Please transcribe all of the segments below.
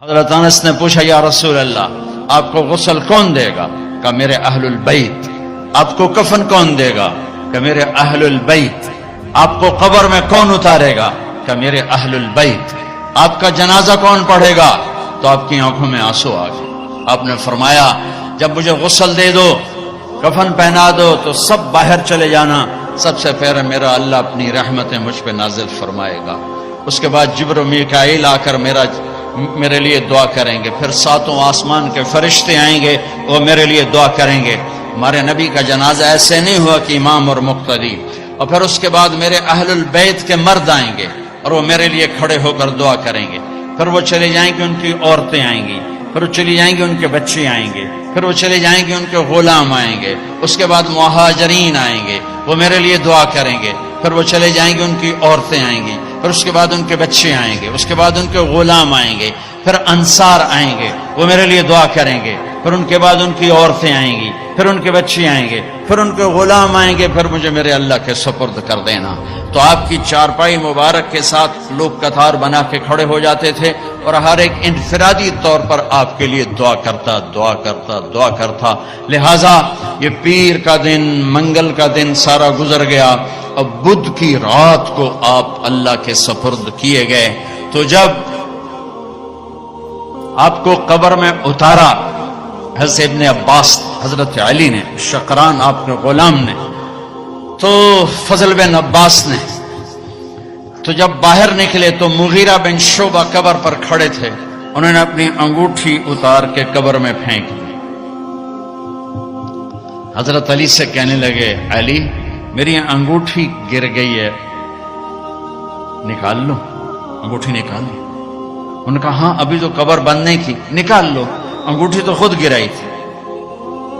حضرت انس نے پوچھا یا رسول اللہ آپ کو غسل کون دے گا؟ کہ میرے اہل البیت۔ آپ کو کفن کون دے گا؟ کہ میرے اہل البیت۔ آپ کو قبر میں کون اتارے گا؟ کہ میرے اہل البیت۔ آپ کا جنازہ کون پڑھے گا؟ تو آپ کی آنکھوں میں آنسو آ گئے۔ آپ نے فرمایا جب مجھے غسل دے دو، کفن پہنا دو تو سب باہر چلے جانا، سب سے پہلے میرا اللہ اپنی رحمتیں مجھ پہ نازل فرمائے گا، اس کے بعد جبر و میکائیل آ کر میرے لیے دعا کریں گے، پھر ساتوں آسمان کے فرشتے آئیں گے وہ میرے لیے دعا کریں گے۔ ہمارے نبی کا جنازہ ایسے نہیں ہوا کہ امام اور مقتدی، اور پھر اس کے بعد میرے اہل البیت کے مرد آئیں گے اور وہ میرے لیے کھڑے ہو کر دعا کریں گے، پھر وہ چلے جائیں گے، ان کی عورتیں آئیں گی، پھر وہ چلی جائیں گے، ان کے بچے آئیں گے، پھر وہ چلے جائیں گے، ان کے غلام آئیں گے، اس کے بعد مہاجرین آئیں گے، وہ میرے لیے دعا کریں گے، پھر وہ چلے جائیں گے، ان کی عورتیں آئیں گی، پھر اس کے بعد ان کے بچے آئیں گے، اس کے بعد ان کے غلام آئیں گے، پھر انصار آئیں گے، وہ میرے لیے دعا کریں گے، پھر ان کے بعد ان کی عورتیں آئیں گی، پھر ان کے بچے آئیں گے، پھر ان کے غلام آئیں گے، پھر مجھے میرے اللہ کے سپرد کر دینا۔ تو آپ کی چارپائی مبارک کے ساتھ لوگ قطار بنا کے کھڑے ہو جاتے تھے اور ہر ایک انفرادی طور پر آپ کے لیے دعا کرتا۔ لہذا یہ پیر کا دن، منگل کا دن سارا گزر گیا، اب بدھ کی رات کو آپ اللہ کے سپرد کیے گئے۔ تو جب آپ کو قبر میں اتارا حضرت ابن عباس، حضرت علی نے، شقران آپ کے غلام نے، تو فضل بن عباس نے، تو جب باہر نکلے تو مغیرہ بن شعبہ قبر پر کھڑے تھے، انہوں نے اپنی انگوٹھی اتار کے قبر میں پھینک دی۔ حضرت علی سے کہنے لگے علی میری انگوٹھی گر گئی ہے، نکال لو، انگوٹھی نکال لو۔ انہوں نے کہا ہاں ابھی تو قبر بند نہیں کی، نکال لو، انگوٹھی تو خود گرائی تھی۔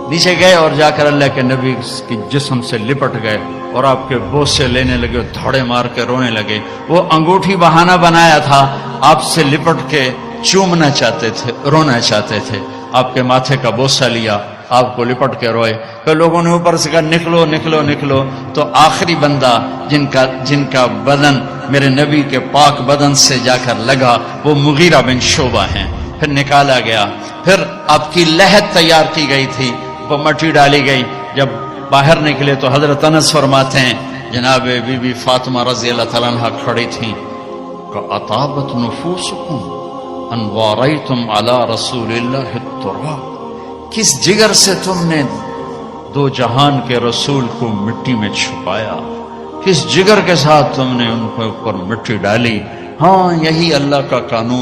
نیچے گئے اور جا کر اللہ کے نبی کی جسم سے لپٹ گئے اور آپ کے بوسے لینے لگے، دھڑے مار کے رونے لگے۔ وہ انگوٹھی بہانہ بنایا تھا، آپ سے لپٹ کے چومنا چاہتے تھے، رونا چاہتے تھے، آپ کے ماتھے کا بوسہ لیا، آپ کو لپٹ کے روئے۔ پھر لوگوں نے اوپر سے کہا نکلو نکلو نکلو، تو آخری بندہ جن کا بدن میرے نبی کے پاک بدن سے جا کر لگا وہ مغیرہ بن شعبہ ہیں۔ پھر نکالا گیا، پھر آپ کی لحد تیار کی گئی تھی، وہ مٹی ڈالی گئی۔ جب باہر نکلے تو حضرت انس فرماتے ہیں جناب بی بی فاطمہ رضی اللہ تعالیٰ عنہ کھڑی تھیں کہ اطابت نفوسکم ان واریتم علی رسول اللہ التراب، کس جگر سے تم نے دو جہان کے رسول کو مٹی میں چھپایا، کس جگر کے ساتھ تم نے ان کے اوپر مٹی ڈالی۔ ہاں یہی اللہ کا قانون